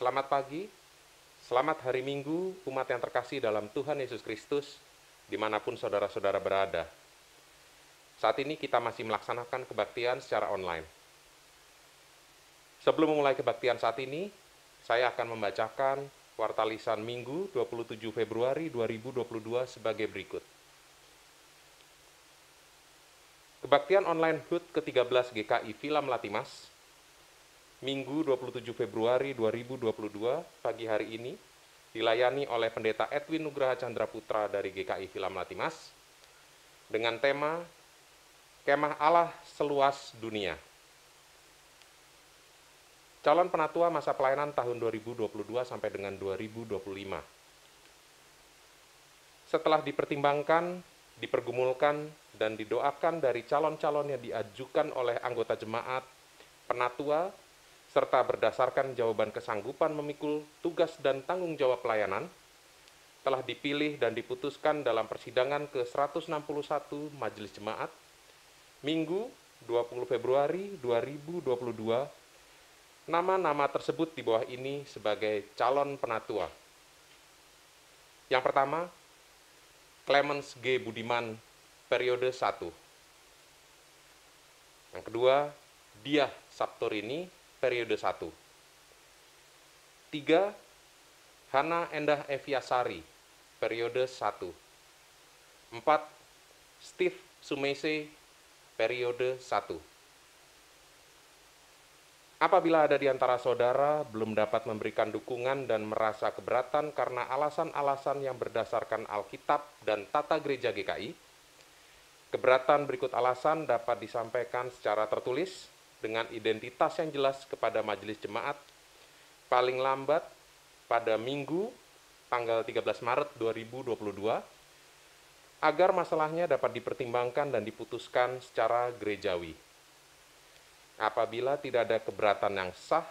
Selamat pagi, selamat hari Minggu, umat yang terkasih dalam Tuhan Yesus Kristus, dimanapun saudara-saudara berada. Saat ini kita masih melaksanakan kebaktian secara online. Sebelum memulai kebaktian saat ini, saya akan membacakan Warta Lisan Minggu 27 Februari 2022 sebagai berikut. Kebaktian online HUT ke-13 GKI Villa Melati-Mas, Minggu 27 Februari 2022 pagi hari ini dilayani oleh Pendeta Edwin Nugraha Chandra Putra dari GKI Villa Melati-Mas dengan tema Kemah Allah Seluas Dunia. Calon penatua masa pelayanan tahun 2022 sampai dengan 2025. Setelah dipertimbangkan, dipergumulkan, dan didoakan dari calon-calon yang diajukan oleh anggota jemaat, penatua, serta berdasarkan jawaban kesanggupan memikul tugas dan tanggung jawab pelayanan, telah dipilih dan diputuskan dalam persidangan ke-161 Majelis Jemaat, Minggu 20 Februari 2022, nama-nama tersebut di bawah ini sebagai calon penatua. Yang pertama, Clemens G. Budiman, periode 1. Yang kedua, Diah Saptorini, periode 1. 3. Hana Endah Eviasari, periode 1. 4. Steve Sumese, periode 1. Apabila ada di antara saudara belum dapat memberikan dukungan dan merasa keberatan karena alasan-alasan yang berdasarkan Alkitab dan tata gereja GKI, keberatan berikut alasan dapat disampaikan secara tertulis dengan identitas yang jelas kepada Majelis Jemaat paling lambat pada Minggu tanggal 13 Maret 2022 agar masalahnya dapat dipertimbangkan dan diputuskan secara gerejawi. Apabila tidak ada keberatan yang sah,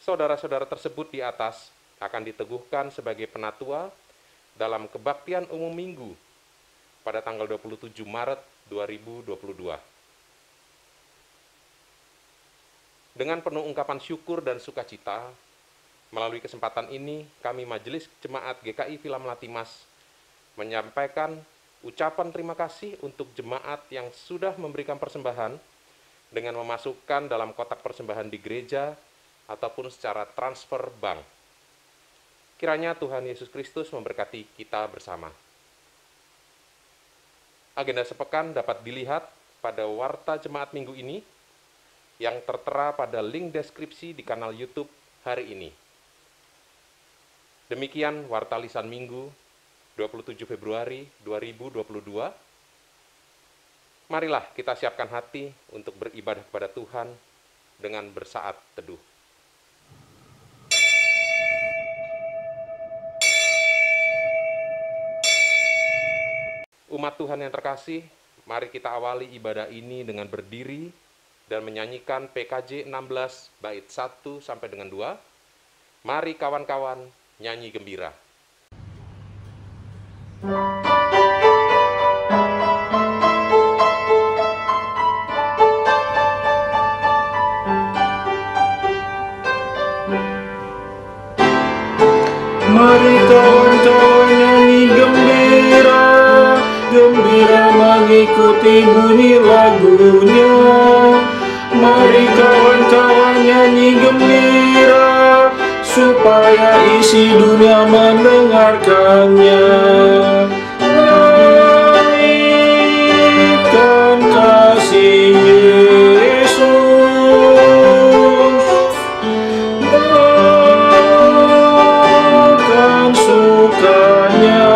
saudara-saudara tersebut di atas akan diteguhkan sebagai penatua dalam kebaktian umum Minggu pada tanggal 27 Maret 2022. Dengan penuh ungkapan syukur dan sukacita, melalui kesempatan ini, kami Majelis Jemaat GKI Villa Melati-Mas menyampaikan ucapan terima kasih untuk jemaat yang sudah memberikan persembahan dengan memasukkan dalam kotak persembahan di gereja ataupun secara transfer bank. Kiranya Tuhan Yesus Kristus memberkati kita bersama. Agenda sepekan dapat dilihat pada Warta Jemaat Minggu ini, yang tertera pada link deskripsi di kanal YouTube hari ini. Demikian Warta Lisan Minggu 27 Februari 2022. Marilah kita siapkan hati untuk beribadah kepada Tuhan dengan bersaat teduh. Umat Tuhan yang terkasih, mari kita awali ibadah ini dengan berdiri dan menyanyikan PKJ 16 bait 1 sampai dengan 2. Mari kawan-kawan nyanyi gembira. Mari kawan-kawan nyanyi gembira, gembira mengikuti bunyi lagunya. Mari kawan-kawan nyanyi gembira, supaya isi dunia mendengarkannya. Nyanyikan kasih Yesus, dan sukanya.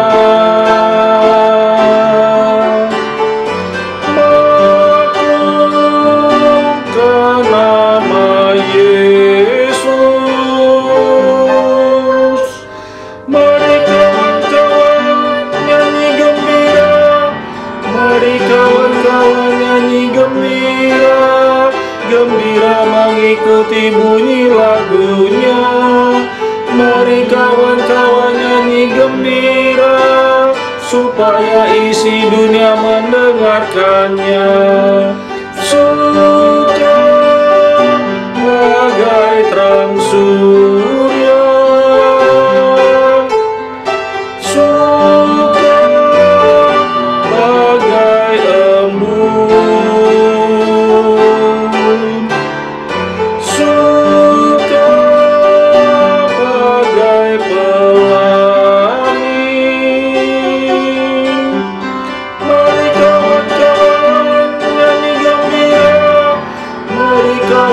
Gembira mengikuti bunyi lagunya. Mari kawan-kawan nyanyi gembira, supaya isi dunia mendengarkannya. Suka bagai terang surya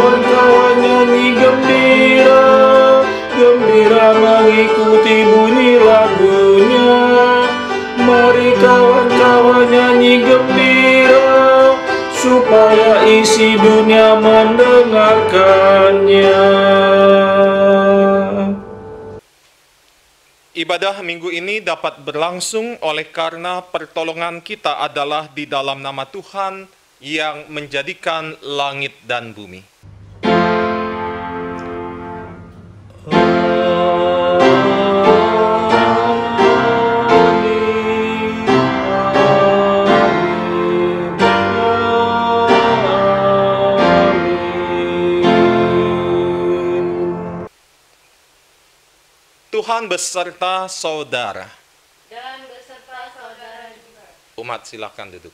kawan-kawan nyanyi gembira, gembira mengikuti bunyi lagunya. Mari kawan-kawan nyanyi gembira, supaya isi dunia mendengarkannya. Ibadah minggu ini dapat berlangsung oleh karena pertolongan kita adalah di dalam nama Tuhan yang menjadikan langit dan bumi. Tuhan beserta saudara. Dan beserta saudara juga. Umat silakan duduk.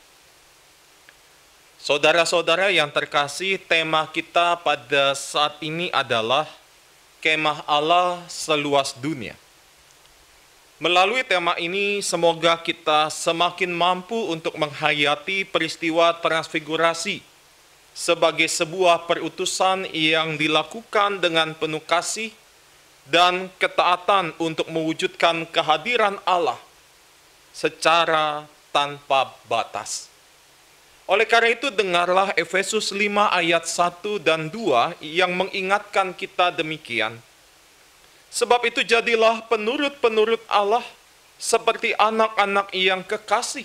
Saudara-saudara yang terkasih, tema kita pada saat ini adalah Kemah Allah seluas dunia. Melalui tema ini, semoga kita semakin mampu untuk menghayati peristiwa transfigurasi sebagai sebuah perutusan yang dilakukan dengan penuh kasih dan ketaatan untuk mewujudkan kehadiran Allah secara tanpa batas. Oleh karena itu, dengarlah Efesus 5 ayat 1 dan 2 yang mengingatkan kita demikian. Sebab itu jadilah penurut-penurut Allah seperti anak-anak yang kekasih,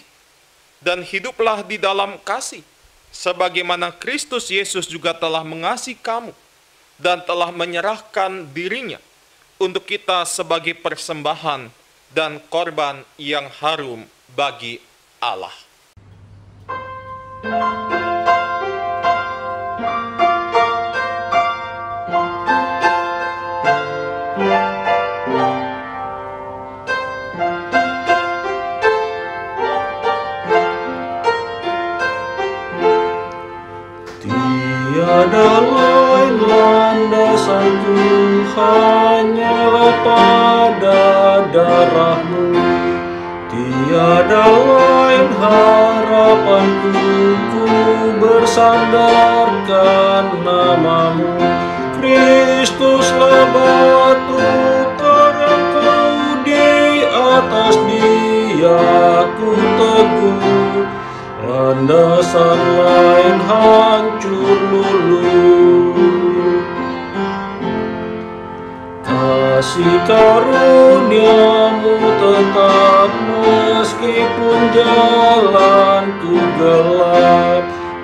dan hiduplah di dalam kasih, sebagaimana Kristus Yesus juga telah mengasihi kamu, dan telah menyerahkan dirinya untuk kita sebagai persembahan dan korban yang harum bagi Allah. Tiada lain landasanku, hanyalah pada darah-Mu. Tiada lain harapanku, ku bersandarkan nama-Mu. Kristuslah batu karangku, di atas Dia ku teguh. Landasan lain hancur luluh. Kasih karunia-Mu tetap meskipun jalanku gelap.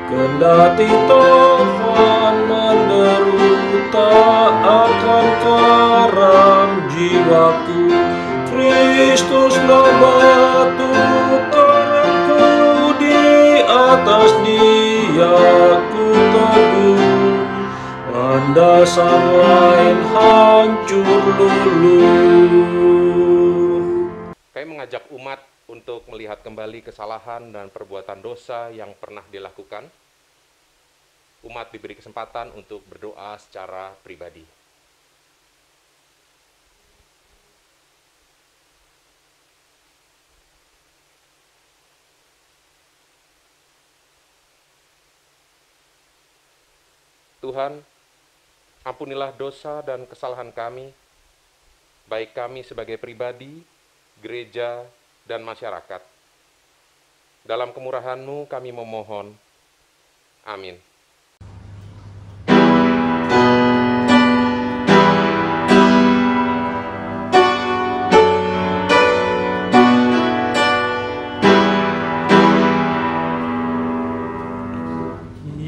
Kendati topan menderu, tak akan karam jiwaku. Kristuslah batu karangku, di atas Dia ku teguh. Landasan lain hancur luluh. Kami mengajak umat untuk melihat kembali kesalahan dan perbuatan dosa yang pernah dilakukan. Umat diberi kesempatan untuk berdoa secara pribadi. Tuhan, ampunilah dosa dan kesalahan kami, baik kami sebagai pribadi, gereja, dan masyarakat. Dalam kemurahan-Mu kami memohon. Amin.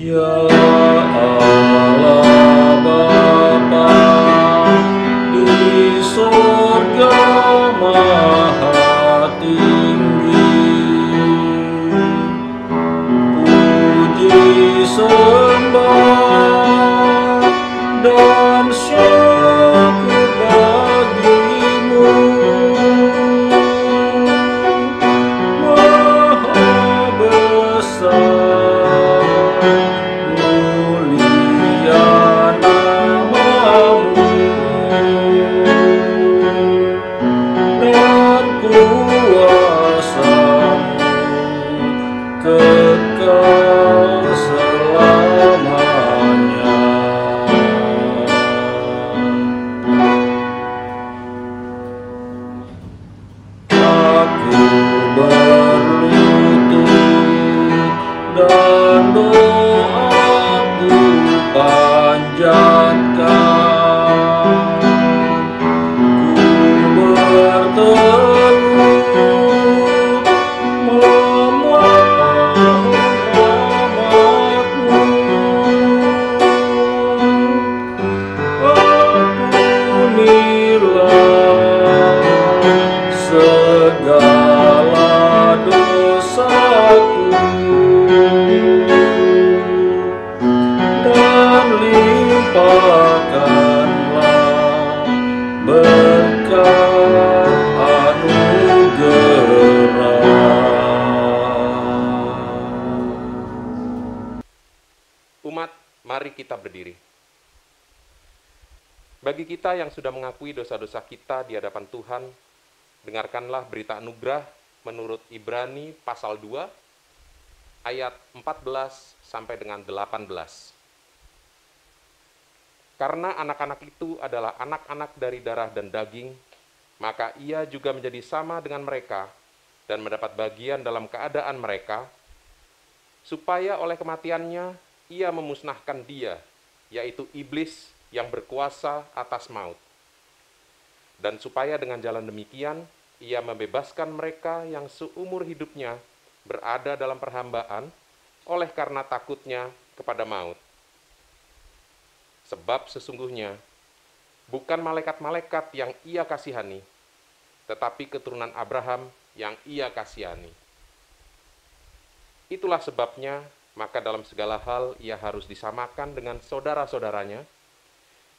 Ya Allah Bapa di surga maha tinggi, puji sembah dan syukur bagi-Mu. Maha besar, mulia nama-Mu, dan kuasa-Mu kekal selamanya. Umat, mari kita berdiri. Bagi kita yang sudah mengakui dosa-dosa kita di hadapan Tuhan, dengarkanlah berita anugerah menurut Ibrani pasal 2, ayat 14 sampai dengan 18. Karena anak-anak itu adalah anak-anak dari darah dan daging, maka ia juga menjadi sama dengan mereka dan mendapat bagian dalam keadaan mereka, supaya oleh kematiannya ia memusnahkan dia, yaitu iblis yang berkuasa atas maut. Dan supaya dengan jalan demikian, ia membebaskan mereka yang seumur hidupnya berada dalam perhambaan oleh karena takutnya kepada maut. Sebab sesungguhnya bukan malaikat-malaikat yang ia kasihani, tetapi keturunan Abraham yang ia kasihani. Itulah sebabnya, maka dalam segala hal ia harus disamakan dengan saudara-saudaranya,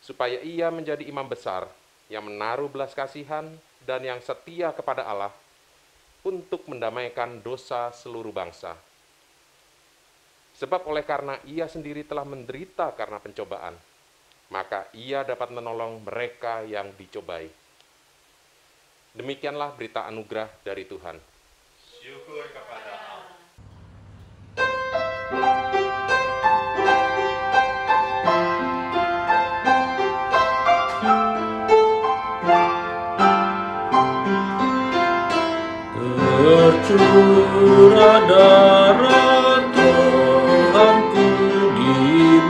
supaya ia menjadi imam besar yang menaruh belas kasihan dan yang setia kepada Allah untuk mendamaikan dosa seluruh bangsa. Sebab oleh karena ia sendiri telah menderita karena pencobaan, maka ia dapat menolong mereka yang dicobai. Demikianlah berita anugerah dari Tuhan. Syukur kepada Allah. Tercurah darah Tuhanku di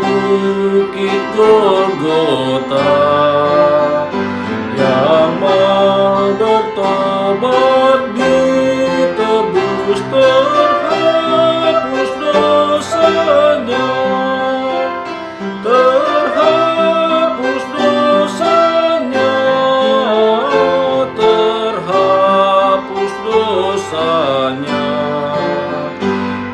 bukit Golgota, yang mau bertobat ditebus, terhapus dosanya, terhapus dosanya, terhapus dosanya.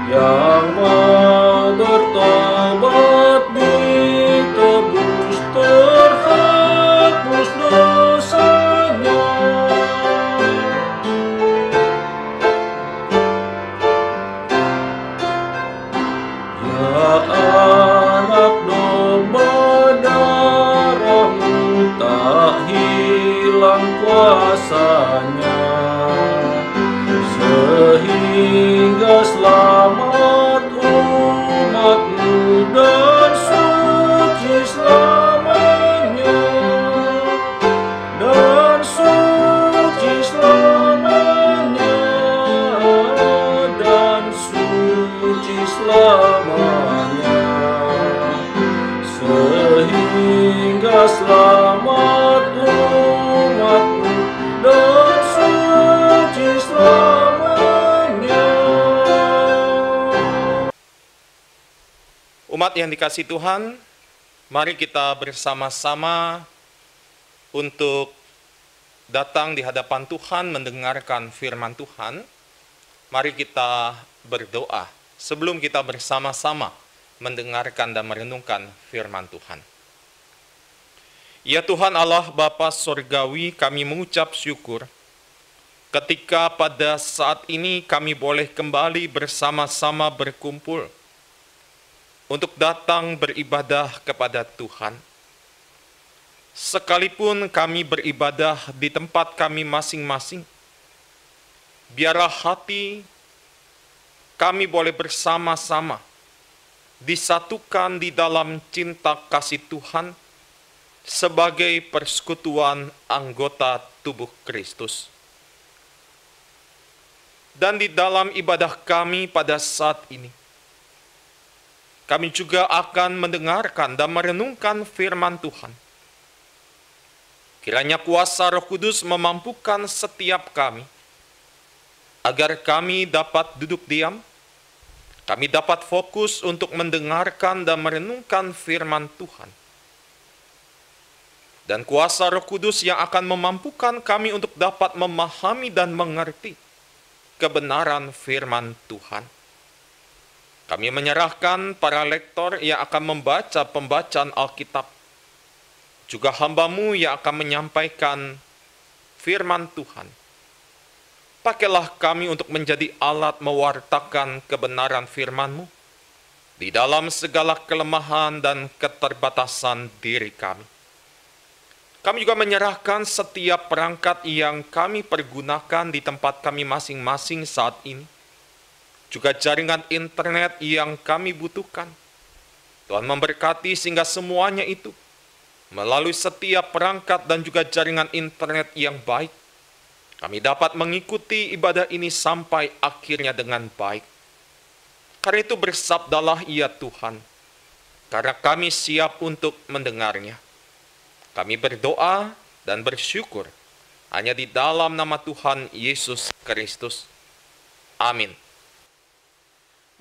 Yang mau bertobat ditebus, terhapus dosanya. Ya anak domba, darahmu tak hilang kuasanya, sehingga selamat umatmu dan suci selamanya, dan suci selamanya, dan suci selamanya, sehingga selamat umatmu dan suci selamanya. Umat yang dikasihi Tuhan, mari kita bersama-sama untuk datang di hadapan Tuhan mendengarkan firman Tuhan. Mari kita berdoa sebelum kita bersama-sama mendengarkan dan merenungkan firman Tuhan. Ya Tuhan Allah Bapa Surgawi, kami mengucap syukur ketika pada saat ini kami boleh kembali bersama-sama berkumpul untuk datang beribadah kepada Tuhan. Sekalipun kami beribadah di tempat kami masing-masing, biarlah hati kami boleh bersama-sama disatukan di dalam cinta kasih Tuhan sebagai persekutuan anggota tubuh Kristus. Dan di dalam ibadah kami pada saat ini, kami juga akan mendengarkan dan merenungkan firman Tuhan. Kiranya kuasa Roh Kudus memampukan setiap kami, agar kami dapat duduk diam, kami dapat fokus untuk mendengarkan dan merenungkan firman Tuhan. Dan kuasa Roh Kudus yang akan memampukan kami untuk dapat memahami dan mengerti kebenaran firman Tuhan. Kami menyerahkan para lektor yang akan membaca pembacaan Alkitab, juga hamba-Mu yang akan menyampaikan firman Tuhan. Pakailah kami untuk menjadi alat mewartakan kebenaran firman-Mu, di dalam segala kelemahan dan keterbatasan diri kami. Kami juga menyerahkan setiap perangkat yang kami pergunakan di tempat kami masing-masing saat ini, juga jaringan internet yang kami butuhkan. Tuhan memberkati sehingga semuanya itu, melalui setiap perangkat dan juga jaringan internet yang baik, kami dapat mengikuti ibadah ini sampai akhirnya dengan baik. Karena itu bersabdalah ya Tuhan, karena kami siap untuk mendengarnya. Kami berdoa dan bersyukur hanya di dalam nama Tuhan Yesus Kristus. Amin.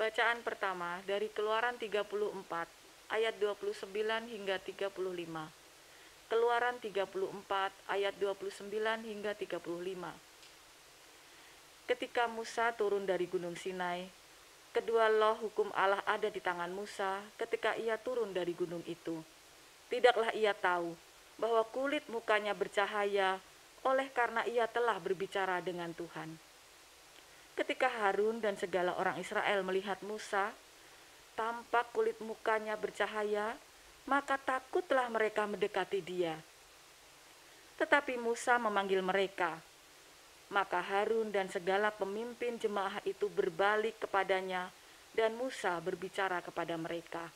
Bacaan pertama dari Keluaran 34 ayat 29 hingga 35. Keluaran 34 ayat 29 hingga 35. Ketika Musa turun dari Gunung Sinai, kedua loh hukum Allah ada di tangan Musa ketika ia turun dari gunung itu. Tidaklah ia tahu bahwa kulit mukanya bercahaya oleh karena ia telah berbicara dengan Tuhan. Ketika Harun dan segala orang Israel melihat Musa, tampak kulit mukanya bercahaya, maka takutlah mereka mendekati dia. Tetapi Musa memanggil mereka. Maka Harun dan segala pemimpin jemaah itu berbalik kepadanya, dan Musa berbicara kepada mereka.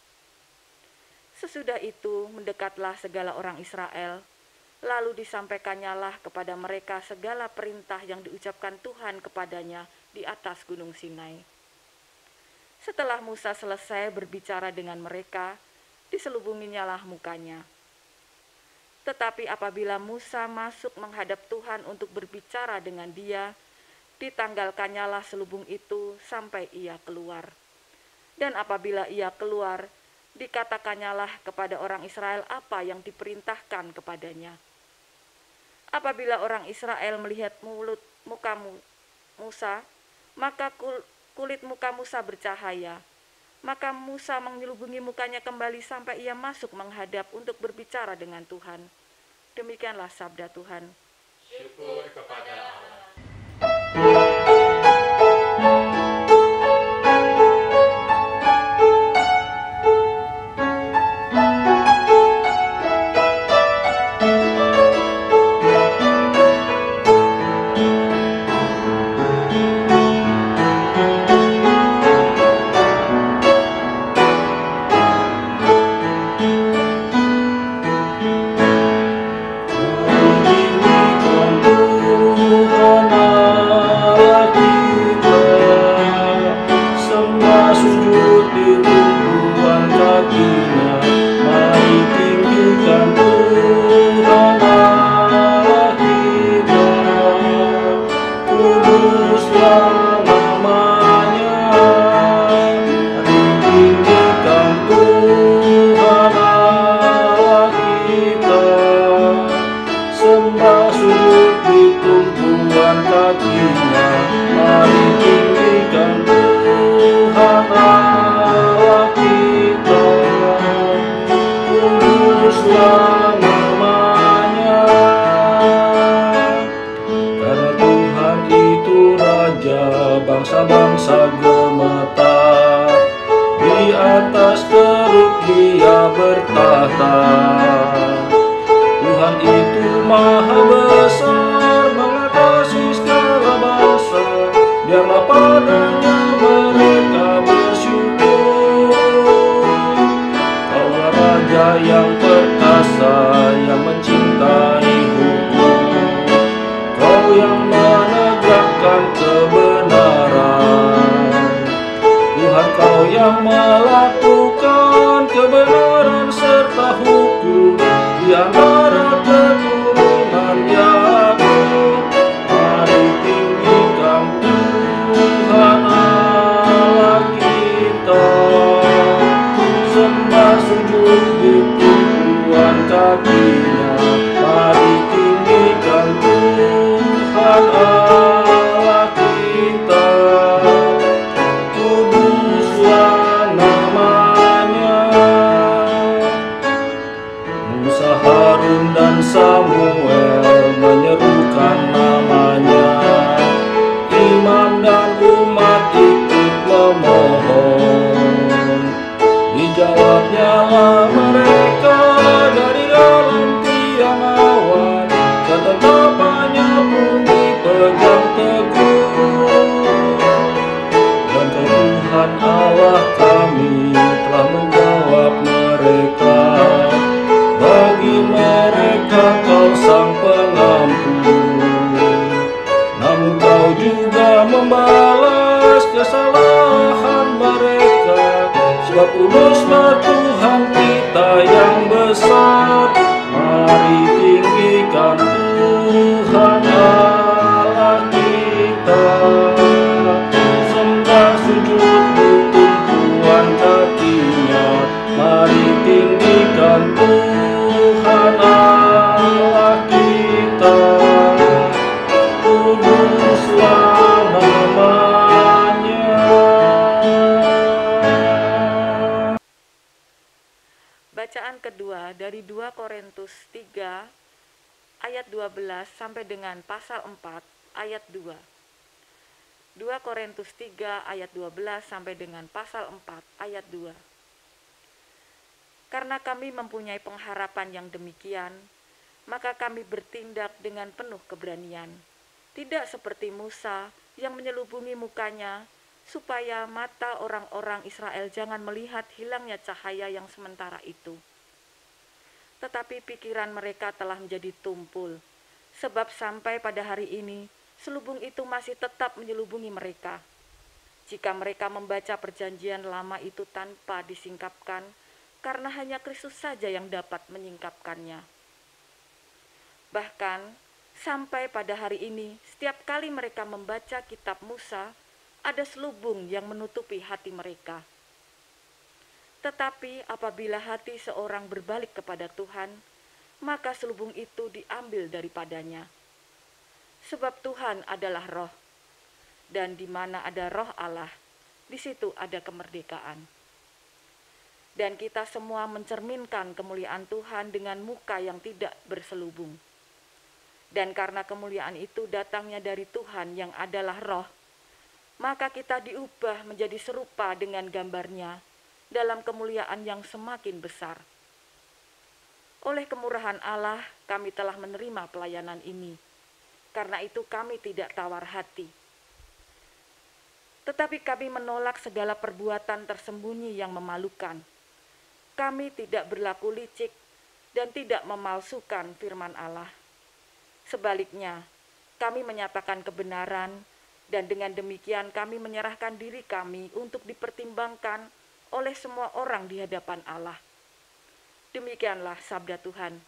Sesudah itu mendekatlah segala orang Israel, lalu disampaikannya lah kepada mereka segala perintah yang diucapkan Tuhan kepadanya di atas Gunung Sinai. Setelah Musa selesai berbicara dengan mereka, diselubunginya lah mukanya. Tetapi apabila Musa masuk menghadap Tuhan untuk berbicara dengan dia, ditanggalkannya lah selubung itu sampai ia keluar. Dan apabila ia keluar, dikatakannya lah kepada orang Israel apa yang diperintahkan kepadanya. Apabila orang Israel melihat muka Musa, maka kulit muka Musa bercahaya. Maka Musa menyelubungi mukanya kembali sampai ia masuk menghadap untuk berbicara dengan Tuhan. Demikianlah sabda Tuhan. Syukur kepada Allah. Bangsa-bangsa gemetar, di atas teruk Dia bertahta. Tuhan itu maha besar, mengatasi segala bangsa. Biarlah padanya mereka bersyukur. Kaulah Raja yang perkasa, yang mencintai hukum. Kau yang menegakkan kebenaran. Tuhan, Kau yang melakukan kebenaran serta hukum di antara keturunan Yakub. Mari tinggikan Tuhan Allah kita, sembah sujud di tumpuan kaki-Nya. Mari tinggikan Tuhan Allah kita, kuduslah nama-Nya. Musa, Harun Dijawabnya mereka dari dalam tiang awan, ketetapannya pun dipegang teguh. Dan Tuhan Allah kami telah menjawab mereka, bagi mereka Kau sang pengampun. Namun Kau juga membalas kesalahan mereka, sebab kuduslah Tuhan kita yang besar. Mari tinggikan Tuhan Allah kita, sembah sujud di tumpuan kakinya. Mari tinggikan Tuhan Allah kita, kuduslah namanya. Bacaan kedua dari 2 Korintus 3 ayat 12 sampai dengan pasal 4 ayat 2. 2 Korintus 3 ayat 12 sampai dengan pasal 4 ayat 2. Karena kami mempunyai pengharapan yang demikian, maka kami bertindak dengan penuh keberanian, tidak seperti Musa yang menyelubungi mukanya, supaya mata orang-orang Israel jangan melihat hilangnya cahaya yang sementara itu. Tetapi pikiran mereka telah menjadi tumpul, sebab sampai pada hari ini, selubung itu masih tetap menyelubungi mereka. Jika mereka membaca perjanjian lama itu tanpa disingkapkan, karena hanya Kristus saja yang dapat menyingkapkannya. Bahkan, sampai pada hari ini, setiap kali mereka membaca kitab Musa, ada selubung yang menutupi hati mereka. Tetapi apabila hati seorang berbalik kepada Tuhan, maka selubung itu diambil daripadanya. Sebab Tuhan adalah roh, dan di mana ada roh Allah, di situ ada kemerdekaan. Dan kita semua mencerminkan kemuliaan Tuhan dengan muka yang tidak berselubung. Dan karena kemuliaan itu datangnya dari Tuhan yang adalah roh, maka kita diubah menjadi serupa dengan gambar-Nya dalam kemuliaan yang semakin besar. Oleh kemurahan Allah, kami telah menerima pelayanan ini. Karena itu kami tidak tawar hati. Tetapi kami menolak segala perbuatan tersembunyi yang memalukan. Kami tidak berlaku licik dan tidak memalsukan firman Allah. Sebaliknya, kami menyatakan kebenaran, dan dengan demikian kami menyerahkan diri kami untuk dipertimbangkan oleh semua orang di hadapan Allah. Demikianlah sabda Tuhan.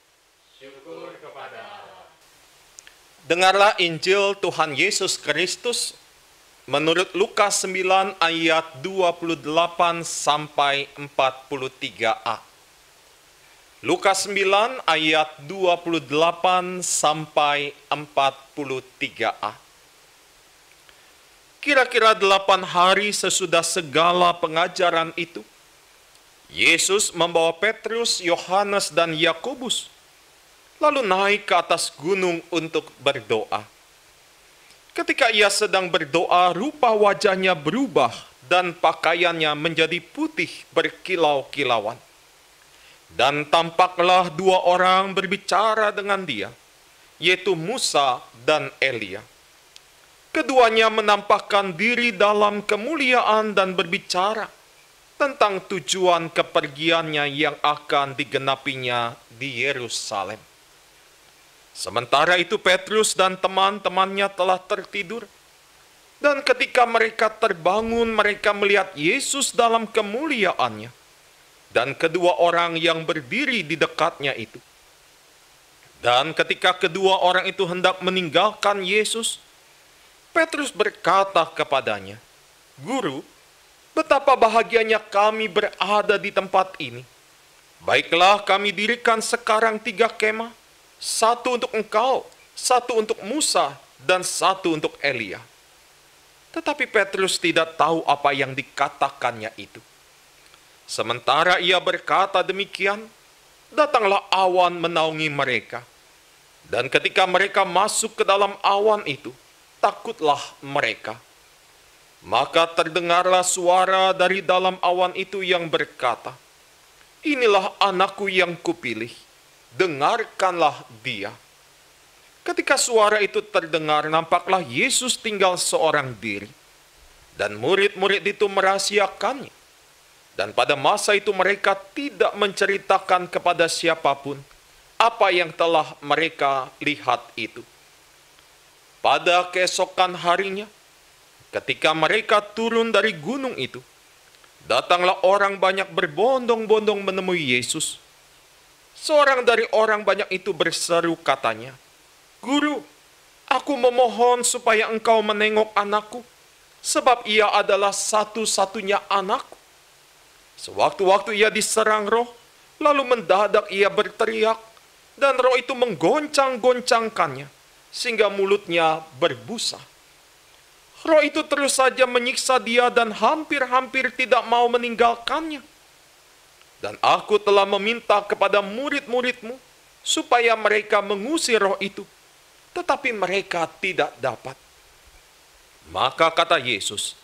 Syukur kepada Allah. Dengarlah Injil Tuhan Yesus Kristus menurut Lukas 9 ayat 28 sampai 43a. Lukas 9 ayat 28 sampai 43a. Kira-kira 8 hari sesudah segala pengajaran itu, Yesus membawa Petrus, Yohanes, dan Yakobus, lalu naik ke atas gunung untuk berdoa. Ketika ia sedang berdoa, rupa wajahnya berubah dan pakaiannya menjadi putih berkilau-kilauan. Dan tampaklah 2 orang berbicara dengan dia, yaitu Musa dan Elia. Keduanya menampakkan diri dalam kemuliaan dan berbicara tentang tujuan kepergiannya yang akan digenapinya di Yerusalem. Sementara itu Petrus dan teman-temannya telah tertidur. Dan ketika mereka terbangun, mereka melihat Yesus dalam kemuliaannya dan kedua orang yang berdiri di dekatnya itu. Dan ketika kedua orang itu hendak meninggalkan Yesus, Petrus berkata kepadanya, "Guru, betapa bahagianya kami berada di tempat ini. Baiklah, kami dirikan sekarang 3 kemah, 1 untuk engkau, 1 untuk Musa, dan 1 untuk Elia." Tetapi Petrus tidak tahu apa yang dikatakannya itu. Sementara ia berkata demikian, datanglah awan menaungi mereka. Dan ketika mereka masuk ke dalam awan itu, takutlah mereka. Maka terdengarlah suara dari dalam awan itu yang berkata, inilah anakku yang kupilih, dengarkanlah dia. Ketika suara itu terdengar, nampaklah Yesus tinggal seorang diri. Dan murid-murid itu merahasiakannya. Dan pada masa itu mereka tidak menceritakan kepada siapapun apa yang telah mereka lihat itu. Pada keesokan harinya, ketika mereka turun dari gunung itu, datanglah orang banyak berbondong-bondong menemui Yesus. Seorang dari orang banyak itu berseru katanya, "Guru, aku memohon supaya engkau menengok anakku, sebab ia adalah satu-satunya anakku. Sewaktu-waktu ia diserang roh, lalu mendadak ia berteriak, dan roh itu menggoncang-goncangkannya, sehingga mulutnya berbusa. Roh itu terus saja menyiksa dia dan hampir-hampir tidak mau meninggalkannya. Dan aku telah meminta kepada murid-muridmu, supaya mereka mengusir roh itu, tetapi mereka tidak dapat." Maka kata Yesus,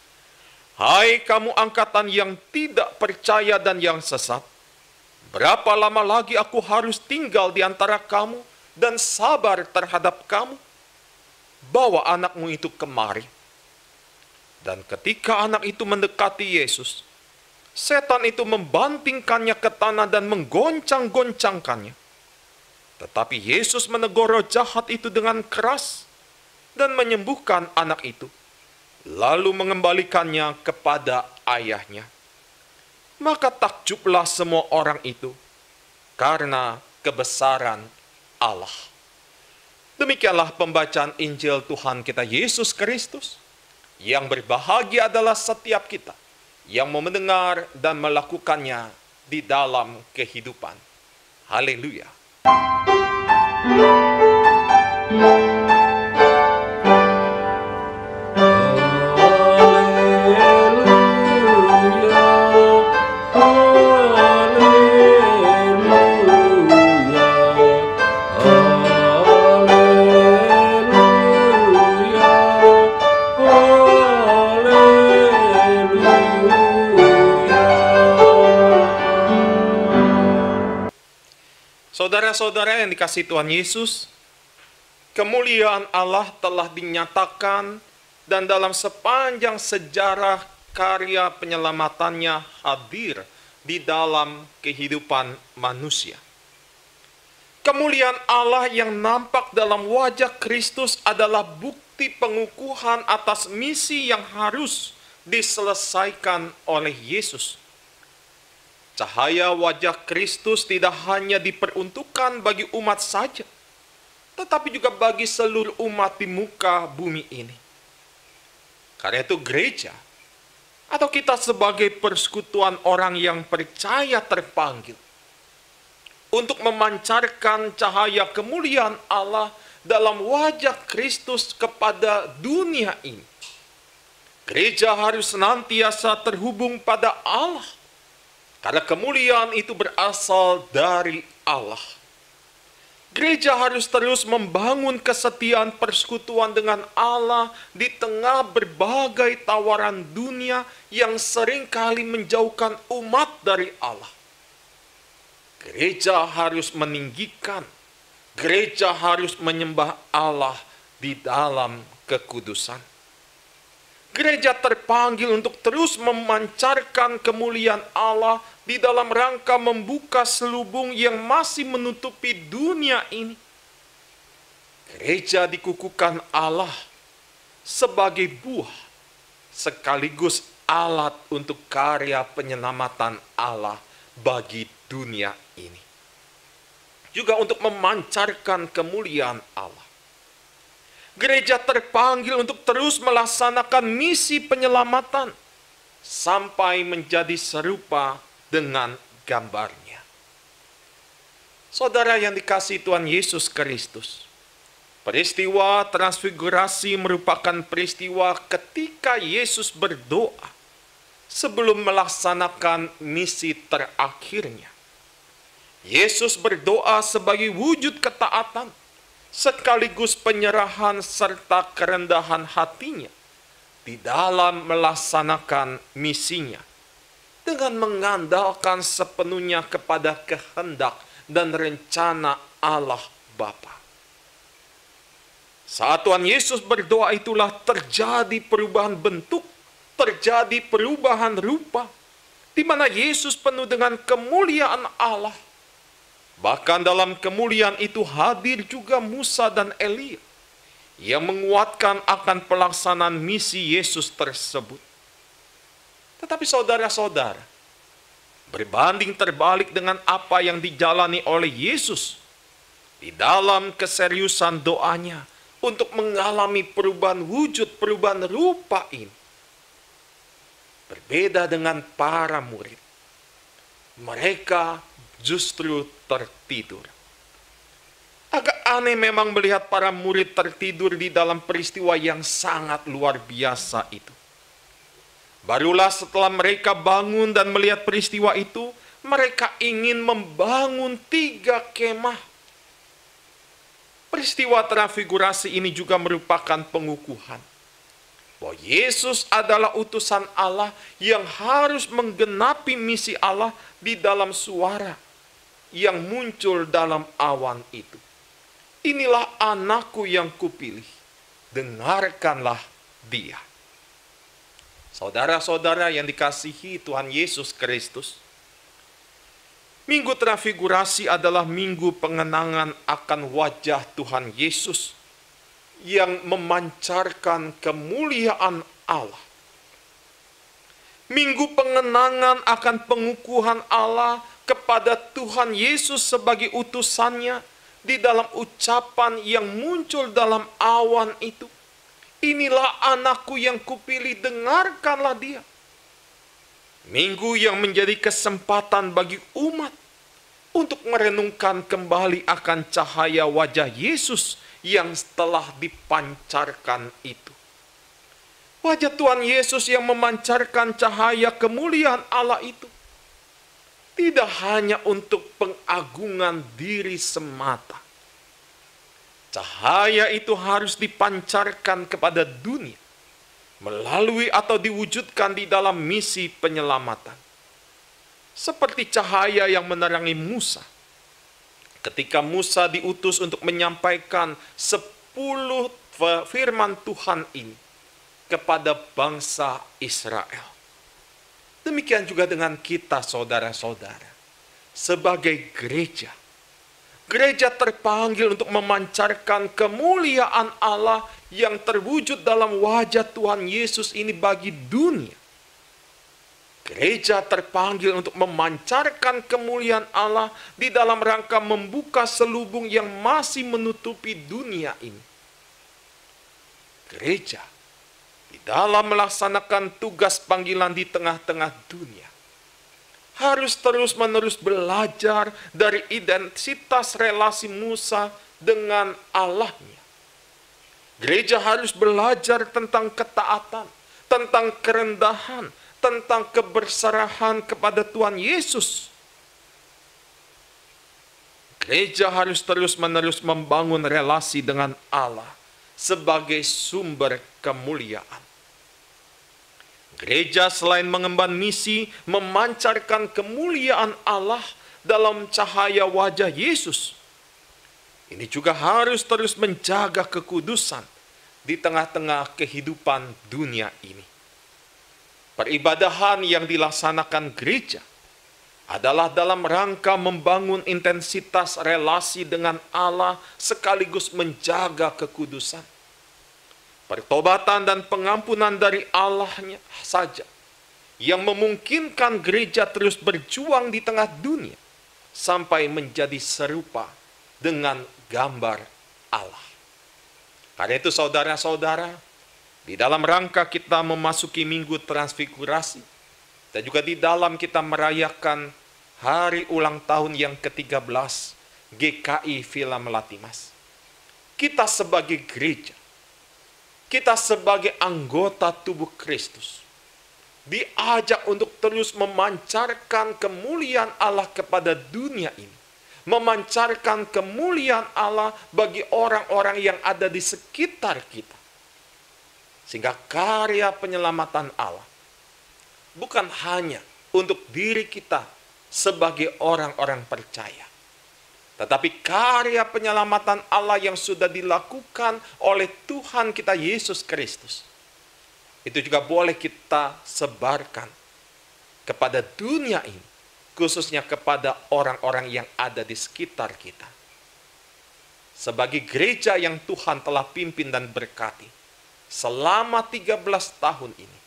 "Hai kamu angkatan yang tidak percaya dan yang sesat, berapa lama lagi aku harus tinggal di antara kamu dan sabar terhadap kamu? Bawa anakmu itu kemari." Dan ketika anak itu mendekati Yesus, setan itu membantingkannya ke tanah dan menggoncang-goncangkannya. Tetapi Yesus menegur roh jahat itu dengan keras dan menyembuhkan anak itu, lalu mengembalikannya kepada ayahnya. Maka takjublah semua orang itu karena kebesaran Allah. Demikianlah pembacaan Injil Tuhan kita Yesus Kristus. Yang berbahagia adalah setiap kita yang mau mendengar dan melakukannya di dalam kehidupan. Haleluya. Saudara-saudara yang dikasihi Tuhan Yesus, kemuliaan Allah telah dinyatakan dan dalam sepanjang sejarah karya penyelamatannya hadir di dalam kehidupan manusia. Kemuliaan Allah yang nampak dalam wajah Kristus adalah bukti pengukuhan atas misi yang harus diselesaikan oleh Yesus. Cahaya wajah Kristus tidak hanya diperuntukkan bagi umat saja, tetapi juga bagi seluruh umat di muka bumi ini. Karena itu gereja, atau kita sebagai persekutuan orang yang percaya terpanggil untuk memancarkan cahaya kemuliaan Allah dalam wajah Kristus kepada dunia ini. Gereja harus senantiasa terhubung pada Allah, karena kemuliaan itu berasal dari Allah. Gereja harus terus membangun kesetiaan persekutuan dengan Allah di tengah berbagai tawaran dunia yang seringkali menjauhkan umat dari Allah. Gereja harus meninggikan, gereja harus menyembah Allah di dalam kekudusan. Gereja terpanggil untuk terus memancarkan kemuliaan Allah di dalam rangka membuka selubung yang masih menutupi dunia ini. Gereja dikukuhkan Allah sebagai buah, sekaligus alat untuk karya penyelamatan Allah bagi dunia ini. Juga untuk memancarkan kemuliaan Allah. Gereja terpanggil untuk terus melaksanakan misi penyelamatan sampai menjadi serupa dengan gambarnya. Saudara yang dikasihi Tuhan Yesus Kristus, peristiwa transfigurasi merupakan peristiwa ketika Yesus berdoa sebelum melaksanakan misi terakhirnya. Yesus berdoa sebagai wujud ketaatan sekaligus penyerahan serta kerendahan hatinya di dalam melaksanakan misinya. dengan mengandalkan sepenuhnya kepada kehendak dan rencana Allah Bapa. Saat Tuhan Yesus berdoa itulah terjadi perubahan bentuk, terjadi perubahan rupa, di mana Yesus penuh dengan kemuliaan Allah. Bahkan dalam kemuliaan itu hadir juga Musa dan Elia yang menguatkan akan pelaksanaan misi Yesus tersebut. Tetapi saudara-saudara, berbanding terbalik dengan apa yang dijalani oleh Yesus di dalam keseriusan doanya untuk mengalami perubahan wujud, perubahan rupa ini. Berbeda dengan para murid. Mereka justru tertidur. Agak aneh memang melihat para murid tertidur di dalam peristiwa yang sangat luar biasa itu. Barulah setelah mereka bangun dan melihat peristiwa itu, mereka ingin membangun 3 kemah. Peristiwa transfigurasi ini juga merupakan pengukuhan bahwa Yesus adalah utusan Allah yang harus menggenapi misi Allah di dalam suara yang muncul dalam awan itu. Inilah anakku yang kupilih, dengarkanlah dia. Saudara-saudara yang dikasihi Tuhan Yesus Kristus, Minggu Transfigurasi adalah minggu pengenangan akan wajah Tuhan Yesus yang memancarkan kemuliaan Allah. Minggu pengenangan akan pengukuhan Allah kepada Tuhan Yesus sebagai utusannya di dalam ucapan yang muncul dalam awan itu. Inilah anakku yang kupilih, dengarkanlah dia. Minggu yang menjadi kesempatan bagi umat untuk merenungkan kembali akan cahaya wajah Yesus yang telah dipancarkan itu. Wajah Tuhan Yesus yang memancarkan cahaya kemuliaan Allah itu tidak hanya untuk pengagungan diri semata. Cahaya itu harus dipancarkan kepada dunia melalui atau diwujudkan di dalam misi penyelamatan. Seperti cahaya yang menerangi Musa. Ketika Musa diutus untuk menyampaikan 10 firman Tuhan ini kepada bangsa Israel. Demikian juga dengan kita saudara-saudara. Sebagai gereja. Gereja terpanggil untuk memancarkan kemuliaan Allah yang terwujud dalam wajah Tuhan Yesus ini bagi dunia. Gereja terpanggil untuk memancarkan kemuliaan Allah di dalam rangka membuka selubung yang masih menutupi dunia ini. Gereja di dalam melaksanakan tugas panggilan di tengah-tengah dunia harus terus-menerus belajar dari identitas relasi Musa dengan Allahnya. Gereja harus belajar tentang ketaatan, tentang kerendahan, tentang keberserahan kepada Tuhan Yesus. Gereja harus terus-menerus membangun relasi dengan Allah sebagai sumber kemuliaan. Gereja selain mengemban misi memancarkan kemuliaan Allah dalam cahaya wajah Yesus, ini juga harus terus menjaga kekudusan di tengah-tengah kehidupan dunia ini. Peribadahan yang dilaksanakan gereja adalah dalam rangka membangun intensitas relasi dengan Allah sekaligus menjaga kekudusan. Pertobatan dan pengampunan dari Allahnya saja yang memungkinkan gereja terus berjuang di tengah dunia sampai menjadi serupa dengan gambar Allah. Karena itu saudara-saudara, di dalam rangka kita memasuki Minggu Transfigurasi, dan juga di dalam kita merayakan hari ulang tahun yang ke-13 GKI Villa Melati Mas. Kita sebagai gereja, kita sebagai anggota tubuh Kristus, diajak untuk terus memancarkan kemuliaan Allah kepada dunia ini. Memancarkan kemuliaan Allah bagi orang-orang yang ada di sekitar kita. Sehingga karya penyelamatan Allah bukan hanya untuk diri kita sebagai orang-orang percaya. Tetapi karya penyelamatan Allah yang sudah dilakukan oleh Tuhan kita Yesus Kristus, itu juga boleh kita sebarkan kepada dunia ini, khususnya kepada orang-orang yang ada di sekitar kita. Sebagai gereja yang Tuhan telah pimpin dan berkati selama 13 tahun ini,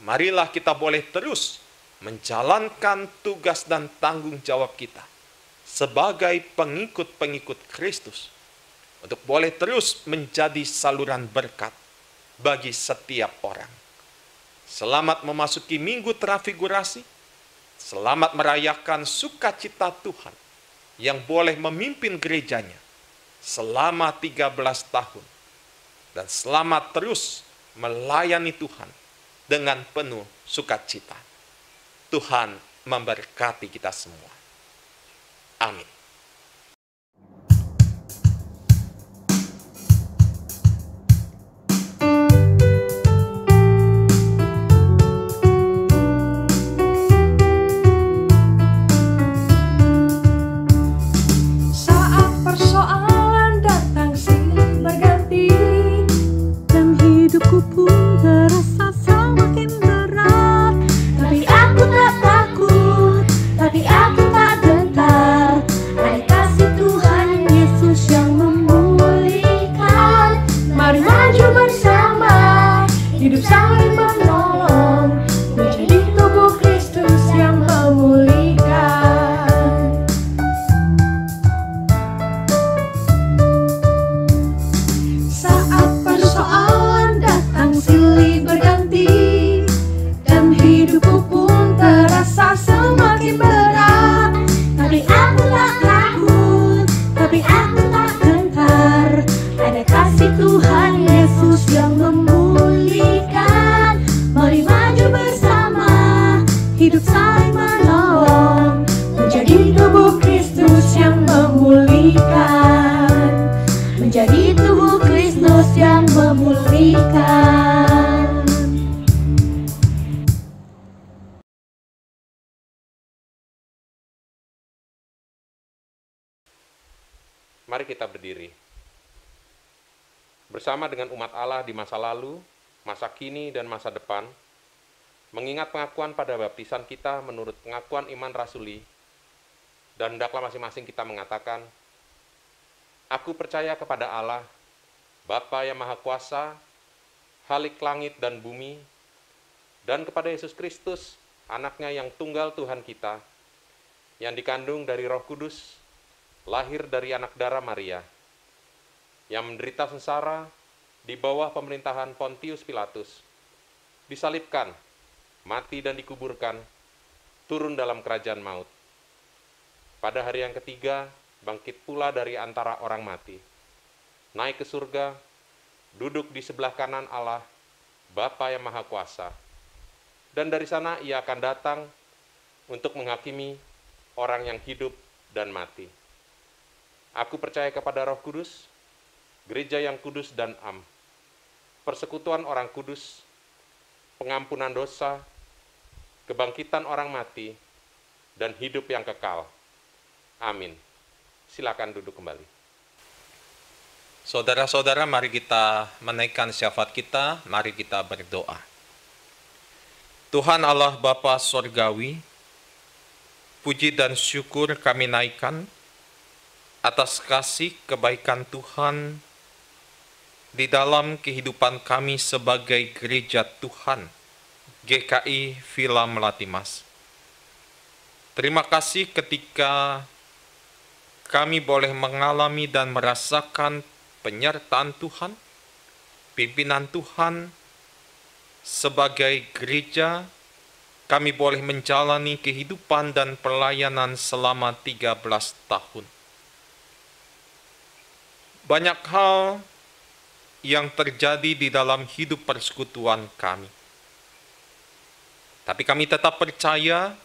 marilah kita boleh terus menjalankan tugas dan tanggung jawab kita sebagai pengikut-pengikut Kristus, untuk boleh terus menjadi saluran berkat bagi setiap orang. Selamat memasuki Minggu Transfigurasi. Selamat merayakan sukacita Tuhan yang boleh memimpin gerejanya selama 13 tahun. Dan selamat terus melayani Tuhan dengan penuh sukacita. Tuhan memberkati kita semua. Amin. Saat persoalan datang silih berganti dan hidupku pun terasa semakin berat, tapi aku tak takut, tapi aku tak gentar. Ada kasih Tuhan Yesus yang memulihkan. Mari maju bersama, hidup saling menolong, menjadi tubuh Kristus yang memulihkan. Saat persoalan datang silih berganti dan hidupku pun terasa semakin berat, tapi aku tak takut, tapi aku tak gentar. Ada kasih Tuhan Yesus yang memulihkan. Mari maju bersama, hidup saling menolong, menjadi tubuh Kristus yang memulihkan, menjadi tubuh Kristus yang memulihkan. Mari kita berdiri. Bersama dengan umat Allah di masa lalu, masa kini, dan masa depan, mengingat pengakuan pada baptisan kita menurut pengakuan iman rasuli, dan hendaklah masing-masing kita mengatakan, Aku percaya kepada Allah, Bapa yang Maha Kuasa, Khalik langit dan bumi, dan kepada Yesus Kristus, anaknya yang tunggal Tuhan kita, yang dikandung dari Roh Kudus, lahir dari anak darah Maria, yang menderita sengsara di bawah pemerintahan Pontius Pilatus, disalibkan, mati dan dikuburkan, turun dalam kerajaan maut. Pada hari yang ketiga, bangkit pula dari antara orang mati, naik ke surga, duduk di sebelah kanan Allah, Bapa yang Maha Kuasa. Dan dari sana ia akan datang untuk menghakimi orang yang hidup dan mati. Aku percaya kepada Roh Kudus, gereja yang kudus dan am, persekutuan orang kudus, pengampunan dosa, kebangkitan orang mati, dan hidup yang kekal. Amin. Silakan duduk kembali. Saudara-saudara, mari kita menaikkan syafaat kita, mari kita berdoa. Tuhan Allah Bapa Sorgawi, puji dan syukur kami naikkan atas kasih kebaikan Tuhan di dalam kehidupan kami sebagai gereja Tuhan, GKI Villa Melati Mas. Terima kasih ketika kami boleh mengalami dan merasakan penyertaan Tuhan, pimpinan Tuhan sebagai gereja. Kami boleh menjalani kehidupan dan pelayanan selama 13 tahun. Banyak hal yang terjadi di dalam hidup persekutuan kami. Tapi kami tetap percaya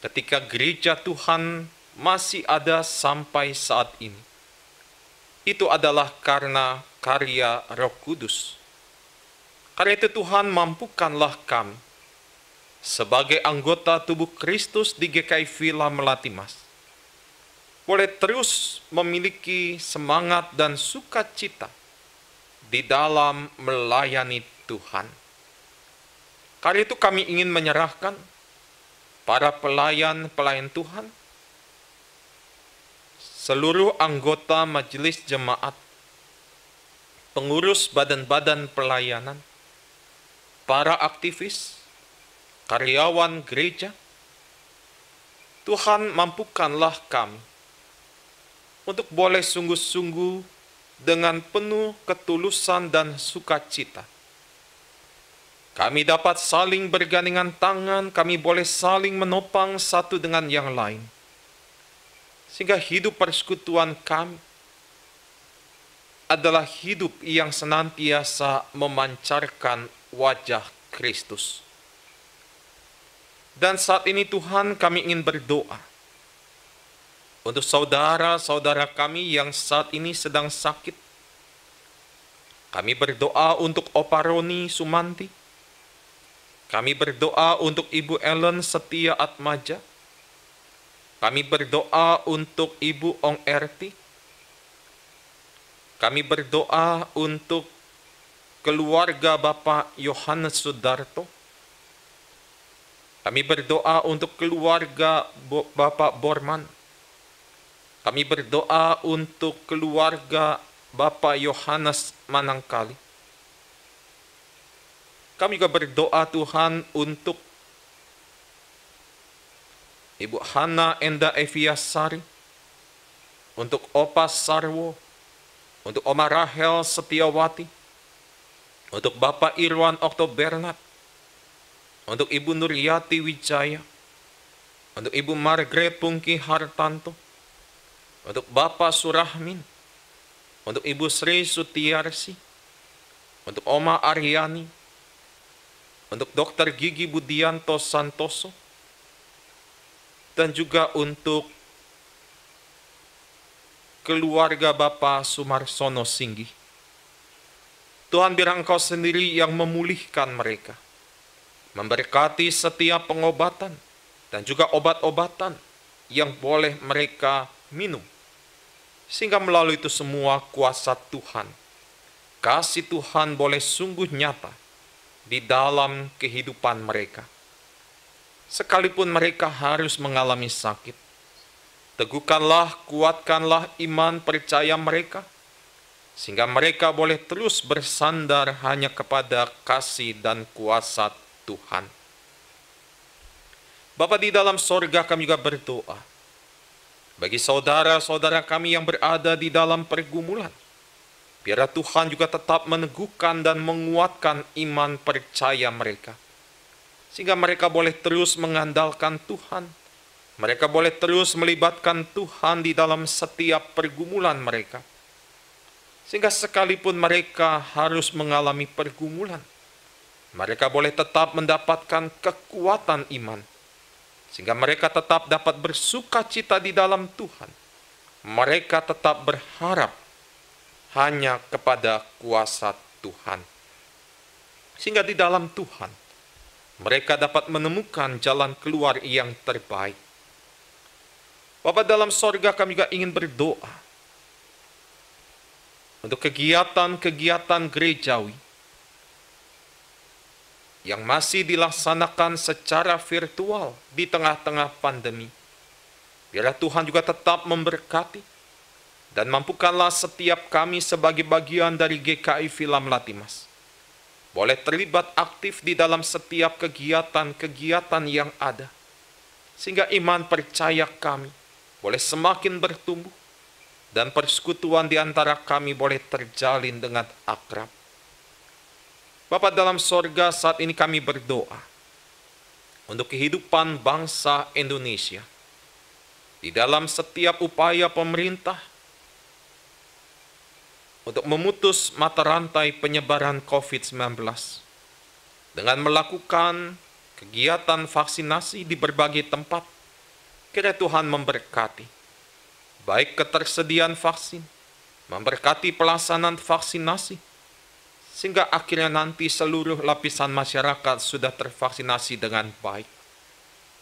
ketika gereja Tuhan masih ada sampai saat ini. Itu adalah karena karya Roh Kudus. Karena itu Tuhan mampukanlah kami sebagai anggota tubuh Kristus di GKI Villa Melati Mas, boleh terus memiliki semangat dan sukacita di dalam melayani Tuhan. Karena itu kami ingin menyerahkan para pelayan-pelayan Tuhan, seluruh anggota majelis jemaat, pengurus badan-badan pelayanan, para aktivis, karyawan gereja. Tuhan, mampukanlah kami untuk boleh sungguh-sungguh dengan penuh ketulusan dan sukacita. Kami dapat saling bergandengan tangan, kami boleh saling menopang satu dengan yang lain. Sehingga hidup persekutuan kami adalah hidup yang senantiasa memancarkan wajah Kristus. Dan saat ini Tuhan, kami ingin berdoa untuk saudara-saudara kami yang saat ini sedang sakit. Kami berdoa untuk Opa Roni Sumanti. Kami berdoa untuk Ibu Ellen Setia Atmaja. Kami berdoa untuk Ibu Ong Erti. Kami berdoa untuk keluarga Bapak Yohanes Sudarto. Kami berdoa untuk keluarga Bapak Borman. Kami berdoa untuk keluarga Bapak Yohanes Manangkali. Kami juga berdoa Tuhan untuk Ibu Hana Enda Eviasari, untuk Opa Sarwo, untuk Oma Rahel Setiawati, untuk Bapak Irwan Oktobernat, untuk Ibu Nuryati Wijaya, untuk Ibu Margaret Pungki Hartanto, untuk Bapak Surahmin, untuk Ibu Sri Sutiarsi, untuk Oma Aryani, untuk Dr. Gigi Budianto Santoso, dan juga untuk keluarga Bapak Sumarsono Singgi. Tuhan, biar Engkau sendiri yang memulihkan mereka, memberkati setiap pengobatan dan juga obat-obatan yang boleh mereka minum, sehingga melalui itu semua kuasa Tuhan, kasih Tuhan boleh sungguh nyata di dalam kehidupan mereka. Sekalipun mereka harus mengalami sakit, teguhkanlah, kuatkanlah iman percaya mereka, sehingga mereka boleh terus bersandar hanya kepada kasih dan kuasa Tuhan. Bapa di dalam sorga, kami juga berdoa bagi saudara-saudara kami yang berada di dalam pergumulan. Biarlah Tuhan juga tetap meneguhkan dan menguatkan iman percaya mereka, sehingga mereka boleh terus mengandalkan Tuhan. Mereka boleh terus melibatkan Tuhan di dalam setiap pergumulan mereka, sehingga sekalipun mereka harus mengalami pergumulan, mereka boleh tetap mendapatkan kekuatan iman, sehingga mereka tetap dapat bersukacita di dalam Tuhan. Mereka tetap berharap hanya kepada kuasa Tuhan, sehingga di dalam Tuhan mereka dapat menemukan jalan keluar yang terbaik. Bapa dalam sorga, kami juga ingin berdoa untuk kegiatan-kegiatan gerejawi yang masih dilaksanakan secara virtual di tengah-tengah pandemi. Biarlah Tuhan juga tetap memberkati dan mampukanlah setiap kami sebagai bagian dari GKI Villa Melati Mas boleh terlibat aktif di dalam setiap kegiatan-kegiatan yang ada, sehingga iman percaya kami boleh semakin bertumbuh dan persekutuan di antara kami boleh terjalin dengan akrab. Bapa dalam sorga, saat ini kami berdoa untuk kehidupan bangsa Indonesia di dalam setiap upaya pemerintah untuk memutus mata rantai penyebaran COVID-19 dengan melakukan kegiatan vaksinasi di berbagai tempat. Kiranya Tuhan memberkati baik ketersediaan vaksin, memberkati pelaksanaan vaksinasi, sehingga akhirnya nanti seluruh lapisan masyarakat sudah tervaksinasi dengan baik.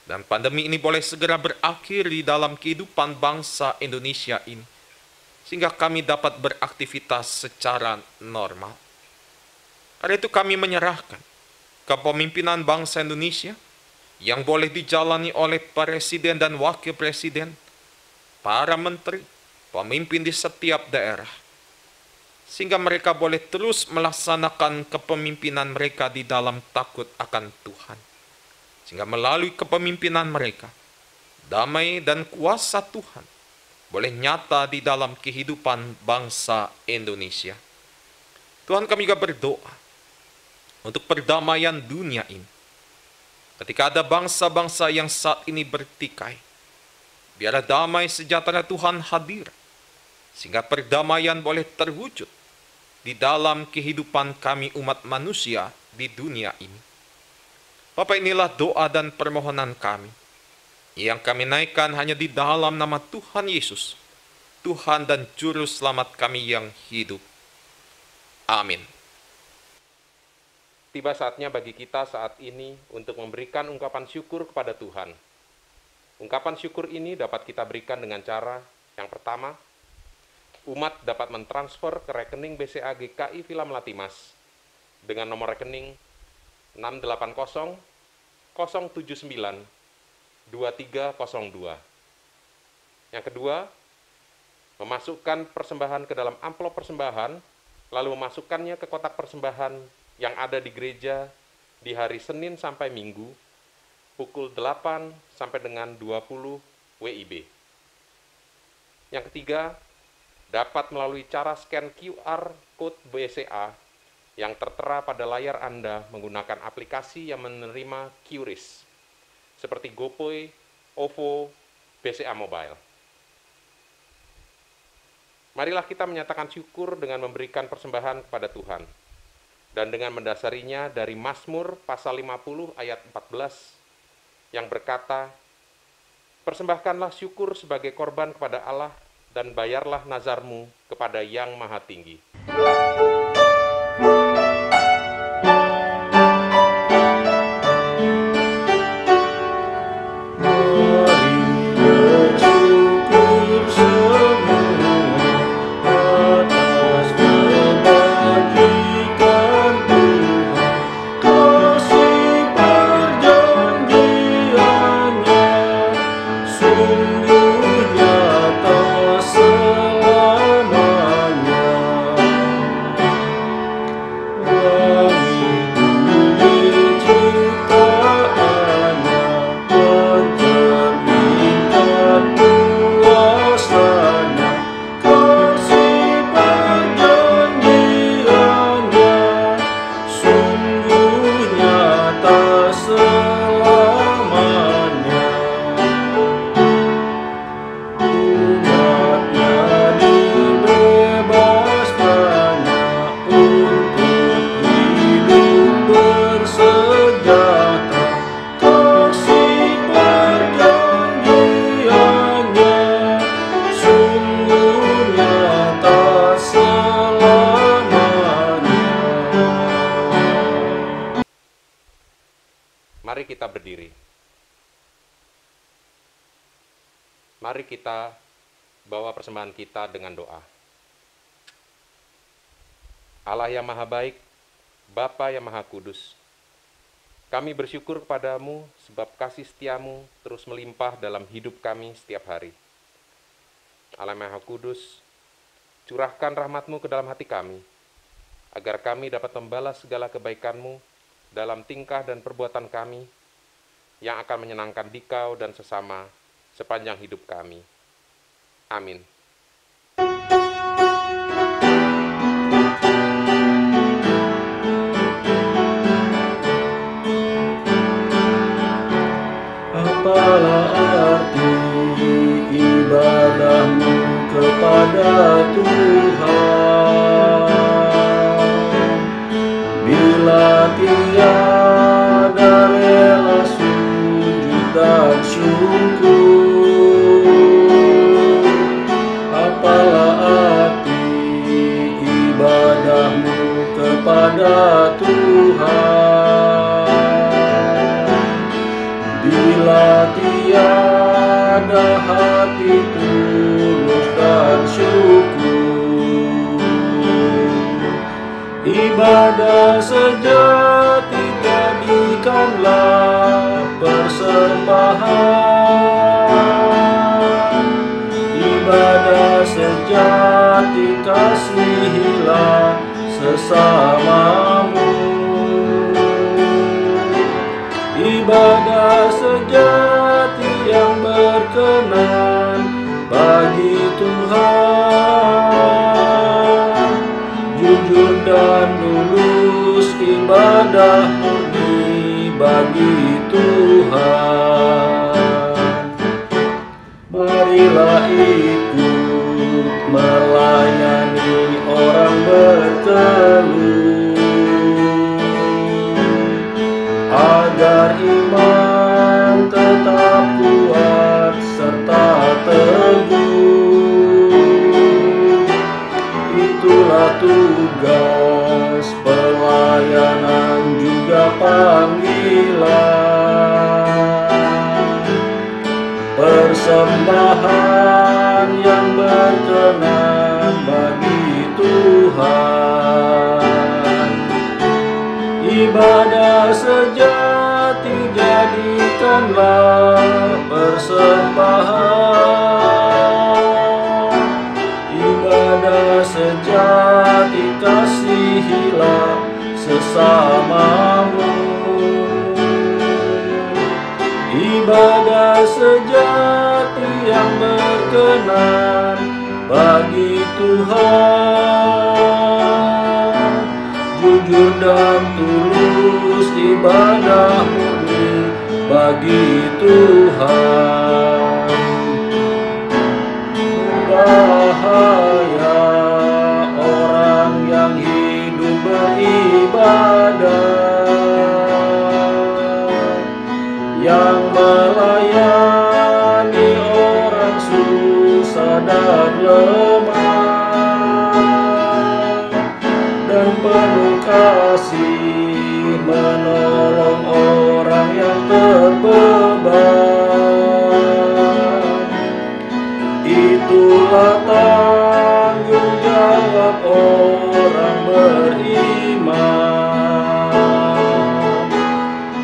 Dan pandemi ini boleh segera berakhir di dalam kehidupan bangsa Indonesia ini, sehingga kami dapat beraktivitas secara normal. Karena itu kami menyerahkan kepemimpinan bangsa Indonesia yang boleh dijalani oleh presiden dan wakil presiden, para menteri, pemimpin di setiap daerah, sehingga mereka boleh terus melaksanakan kepemimpinan mereka di dalam takut akan Tuhan. Sehingga melalui kepemimpinan mereka, damai dan kuasa Tuhan boleh nyata di dalam kehidupan bangsa Indonesia. Tuhan, kami juga berdoa untuk perdamaian dunia ini. Ketika ada bangsa-bangsa yang saat ini bertikai, biarlah damai sejahtera Tuhan hadir, sehingga perdamaian boleh terwujud di dalam kehidupan kami umat manusia di dunia ini. Bapa, inilah doa dan permohonan kami, yang kami naikkan hanya di dalam nama Tuhan Yesus, Tuhan dan Juru Selamat kami yang hidup. Amin. Tiba saatnya bagi kita saat ini untuk memberikan ungkapan syukur kepada Tuhan. Ungkapan syukur ini dapat kita berikan dengan cara yang pertama, umat dapat mentransfer ke rekening BCA GKI Villa Melati Mas dengan nomor rekening 680 079 2302. Yang kedua, memasukkan persembahan ke dalam amplop persembahan, lalu memasukkannya ke kotak persembahan yang ada di gereja di hari Senin sampai Minggu, pukul 8 sampai dengan 20 WIB. Yang ketiga, dapat melalui cara scan QR Code BCA yang tertera pada layar Anda menggunakan aplikasi yang menerima QRIS, seperti GoPay, OVO, BCA Mobile. Marilah kita menyatakan syukur dengan memberikan persembahan kepada Tuhan, dan dengan mendasarinya dari Mazmur pasal 50 ayat 14 yang berkata, "Persembahkanlah syukur sebagai korban kepada Allah dan bayarlah nazarmu kepada Yang Maha Tinggi." Mari kita berdiri. Mari kita bawa persembahan kita dengan doa. Allah yang Maha Baik, Bapa yang Maha Kudus, kami bersyukur kepadamu sebab kasih setiamu terus melimpah dalam hidup kami setiap hari. Allah Maha Kudus, curahkan rahmat-Mu ke dalam hati kami, agar kami dapat membalas segala kebaikan-Mu dalam tingkah dan perbuatan kami, yang akan menyenangkan Dikau dan sesama sepanjang hidup kami. Amin. Apalah arti ibadahmu kepada Tuhan bila tiada rela sujud dan syukur? Apalah arti ibadahmu kepada hati tulus dan syukur. Ibadah sejati jadikanlah persembahan. Ibadah sejati kasihilah sesamamu. Ibadah sejati yang berkenan bagi Tuhan. Jujur dan tulus ibadah murni bagi Tuhan. Marilah ikut melayani orang berkeluh, agar iman tetap kuat serta teguh. Itulah tugas pelayanan juga panggilan, persembahan yang berkenan bagi Tuhan. Ibadah sejati jadikanlah persembahan. Ibadah sejati kasihilah sesamamu. Ibadah sejati yang berkenan bagi Tuhan. Jujur dan tulus ibadah murni bagi Tuhan. Bahaya orang yang hidup beribadah, yang melayani orang susah dan lemah, dan penuh kasih menolong orang yang terbeban. Itulah tanggung jawab orang beriman.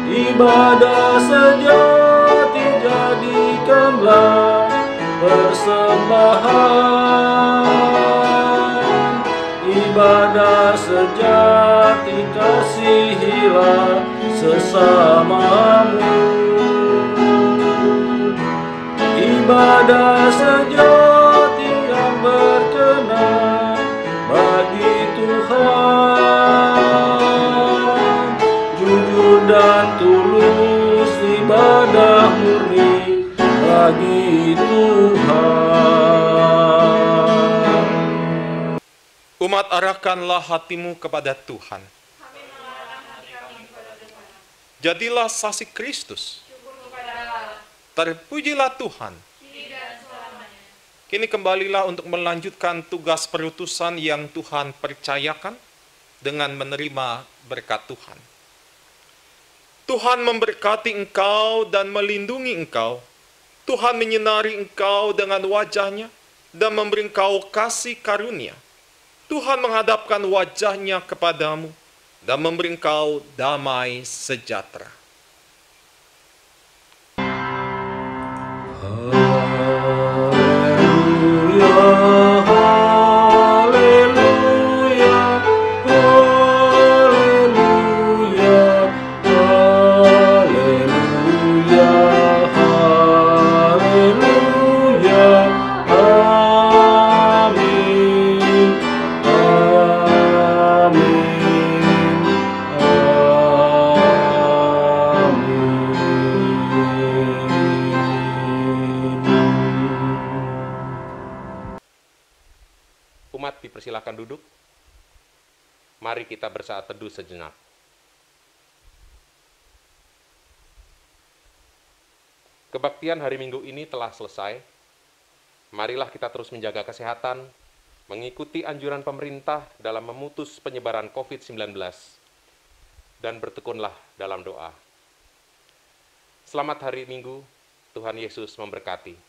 Ibadah sejati jadikanlah persembahan. Ibadah sejati kasihilah sesamamu. Ibadah sejati yang berkenan bagi Tuhan. Jujur dan tulus ibadah murni bagi Tuhan. Umat, arahkanlah hatimu kepada Tuhan. Jadilah saksi Kristus. Terpujilah Tuhan. Kini kembalilah untuk melanjutkan tugas perutusan yang Tuhan percayakan dengan menerima berkat Tuhan. Tuhan memberkati engkau dan melindungi engkau. Tuhan menyinari engkau dengan wajah-Nya dan memberi engkau kasih karunia. Tuhan menghadapkan wajah-Nya kepadamu dan memberi engkau damai sejahtera. Umat dipersilakan duduk. Mari kita bersaat teduh sejenak. Kebaktian hari Minggu ini telah selesai. Marilah kita terus menjaga kesehatan, mengikuti anjuran pemerintah dalam memutus penyebaran COVID-19, dan bertekunlah dalam doa. Selamat hari Minggu, Tuhan Yesus memberkati.